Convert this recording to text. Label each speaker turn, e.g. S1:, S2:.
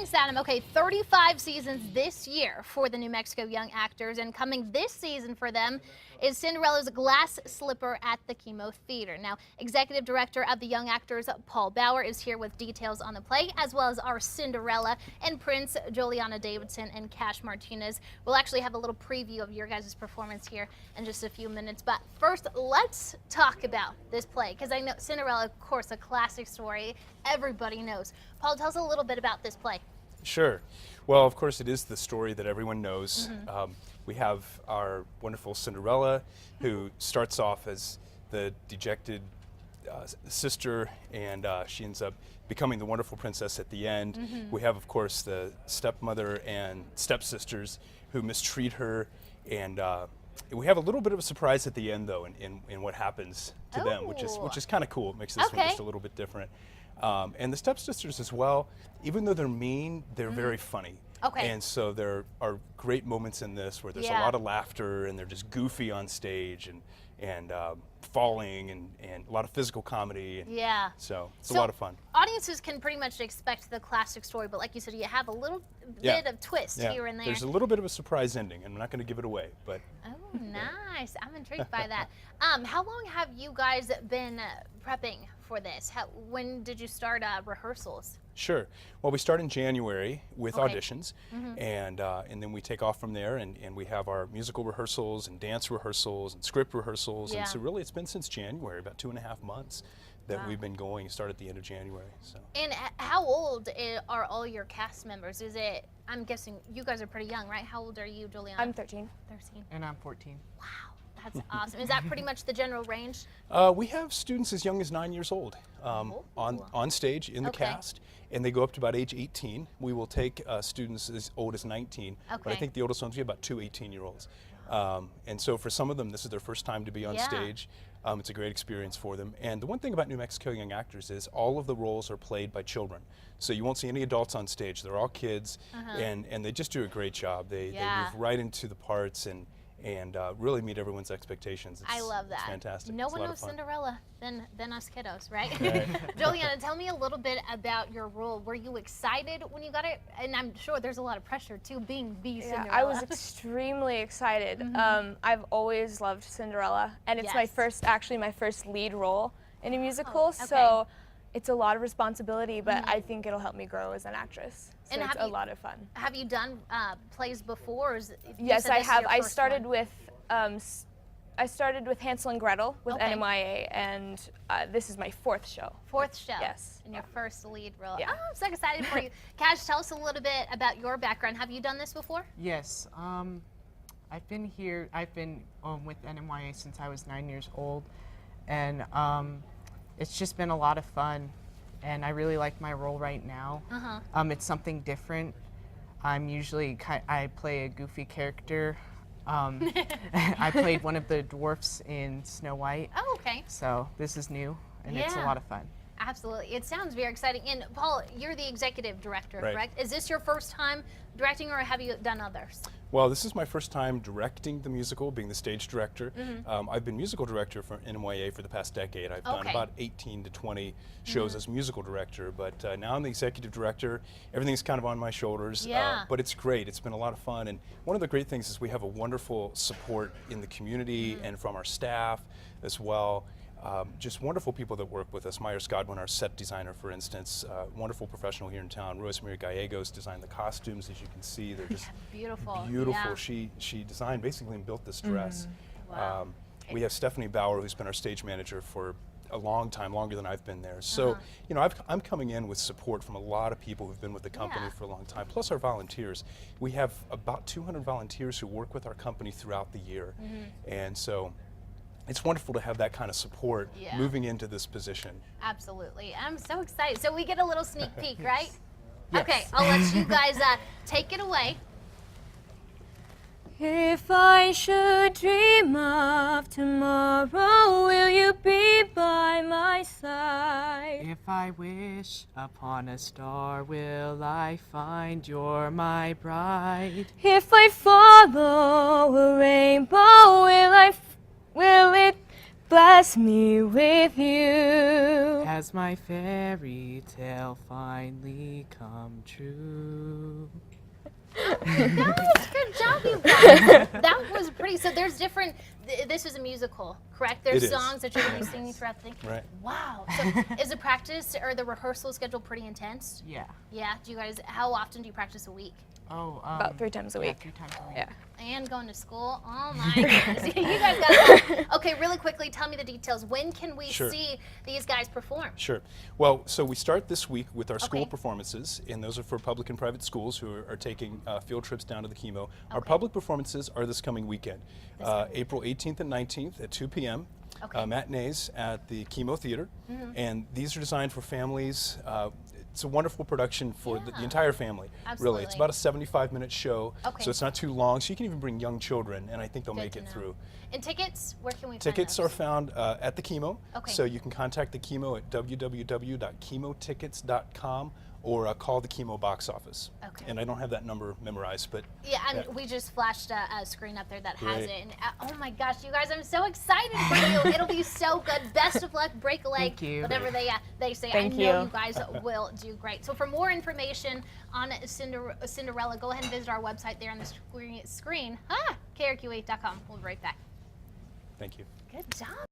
S1: Thanks, Adam. Okay, 35 seasons this year for the New Mexico Young Actors, and coming this season for them is Cinderella's Glass Slipper at the Chemo Theater. Now, Executive Director of the Young Actors, Paul Bauer, is here with details on the play, as well as our Cinderella and Prince, Juliana Davidson and Cash Martinez. We'll actually have a little preview of your guys' performance here in just a few minutes, but first, let's talk about this play, because I know Cinderella, of course, a classic story everybody knows. Paul, tell us a little bit about this play.
S2: Sure. Well, of course, it is the story that everyone knows. We have our wonderful Cinderella, who starts off as the dejected sister, and she ends up becoming the wonderful princess at the end. We have, of course, the stepmother and stepsisters who mistreat her, and we have a little bit of a surprise at the end, though, in what happens to them, which is kind of cool. It makes this one just a little bit different. And the stepsisters as well, even though they're mean, they're very funny. And so there are great moments in this where there's a lot of laughter, and they're just goofy on stage, and falling, and a lot of physical comedy. And so it's a lot of fun.
S1: Audiences can pretty much expect the classic story, but like you said, you have a little bit of twist here and there.
S2: There's a little bit of a surprise ending, and I'm not going to give it away. But
S1: oh, nice. I'm intrigued by that. How long have you guys been prepping for this? When did you start rehearsals?
S2: Sure. Well, we start in January with auditions, and then we take off from there, and we have our musical rehearsals and dance rehearsals and script rehearsals. And so really it's been since January, about 2.5 months that we've been going. Start at the end of January. So. And
S1: how old are all your cast members? I'm guessing you guys are pretty young, right? How old are you, Juliana?
S3: I'm 13.
S1: 13.
S4: And I'm 14.
S1: Wow. That's awesome. Is that pretty much the general range?
S2: We have students as young as 9 years old on stage in the cast, and they go up to about age 18. We will take students as old as 19, but I think the oldest ones, we have about two 18-year-olds. And so for some of them, this is their first time to be on stage. It's a great experience for them. And the one thing about New Mexico Young Actors is all of the roles are played by children. So you won't see any adults on stage. They're all kids, and they just do a great job. They move right into the parts and really meet everyone's expectations.
S1: I love that.
S2: It's fantastic.
S1: No one knows Cinderella than us kiddos, right? Juliana, tell me a little bit about your role. Were you excited when you got it? And I'm sure there's a lot of pressure too, being the Cinderella.
S3: I was extremely excited. I've always loved Cinderella, and it's my first lead role in a musical, so it's a lot of responsibility, but I think it'll help me grow as an actress. So and it's a lot of fun.
S1: Have you done plays before? Or
S3: yes, I have. I started with Hansel and Gretel with NMYA, and this is my fourth show.
S1: Fourth show.
S3: Yes.
S1: And your first lead role. Oh, I'm so excited for you. Cash, tell us a little bit about your background. Have you done this before?
S4: Yes. I've been with NMYA since I was 9 years old, and it's just been a lot of fun, and I really like my role right now. It's something different. I play a goofy character. I played one of the dwarfs in Snow White.
S1: Oh, okay.
S4: So this is new, and it's a lot of fun.
S1: Absolutely. It sounds very exciting. And Paul, you're the executive director, correct? Is this your first time directing, or have you done others?
S2: Well, this is my first time directing the musical, being the stage director. I've been musical director for NMYA for the past decade. I've done about 18 to 20 shows as musical director, but now I'm the executive director. Everything's kind of on my shoulders, but it's great. It's been a lot of fun, and one of the great things is we have a wonderful support in the community and from our staff as well. Just wonderful people that work with us. Myers Godwin, our set designer, for instance, wonderful professional here in town. Rosemary Gallegos designed the costumes, as you can see. They're just beautiful. She designed basically and built this dress. We have Stephanie Bauer, who's been our stage manager for a long time, longer than I've been there. So, you know, I'm coming in with support from a lot of people who've been with the company for a long time, plus our volunteers. We have about 200 volunteers who work with our company throughout the year. And so it's wonderful to have that kind of support moving into this position.
S1: Absolutely. I'm so excited. So we get a little sneak peek, right? Yes. Okay, I'll let you guys take it away.
S5: If I should dream of tomorrow, will you be by my side?
S4: If I wish upon a star, will I find you're my bride?
S5: If I follow a rainbow, will it bless me with you.
S4: Has my fairy tale finally come true?
S1: Good job, you guys. That was pretty. So there's different. This is a musical, correct? There's
S2: It is.
S1: songs that you're going to be singing throughout the thing.
S2: Right.
S1: Wow. So is the practice or the rehearsal schedule pretty intense?
S4: Yeah.
S1: Yeah. Do you guys? How often do you practice a week?
S4: Oh,
S5: About 3 times a
S4: yeah,
S5: week.
S4: 3 times a week.
S5: Yeah.
S1: And going to school. Oh my goodness. You guys got it. Okay, really quickly, tell me the details. When can we
S2: Sure.
S1: see these guys perform?
S2: Sure. Well, so we start this week with our school
S1: Okay.
S2: performances, and those are for public and private schools who are taking field trips down to the chemo. Our
S1: Okay.
S2: public performances are this coming weekend, April 18th and 19th at 2 p.m.
S1: Okay.
S2: Matinees at the Chemo Theater, and these are designed for families. It's a wonderful production for the entire family. Really, it's
S1: Absolutely.
S2: about a 75-minute show,
S1: Okay.
S2: so it's not too long. So you can even bring young children, and I think they'll
S1: Good
S2: make
S1: to
S2: it
S1: know.
S2: through.
S1: And tickets? Where can we find
S2: Tickets are
S1: those?
S2: found at the Chemo.
S1: Okay.
S2: So you can contact the Chemo at www.chemotickets.com or call the Chemo box office.
S1: Okay.
S2: And I don't have that number memorized, but
S1: Yeah, and we just flashed a screen up there that has
S2: Great.
S1: it. And oh my gosh, you guys, I'm so excited for you. It'll be so good. Best of luck. Break a leg.
S4: Thank you.
S1: Whatever they say.
S5: Thank
S1: I know
S5: you.
S1: you guys will do great. So for more information on Cinderella, go ahead and visit our website there on the screen. KRQE.com. We'll be right back.
S2: thank you.
S1: Good job.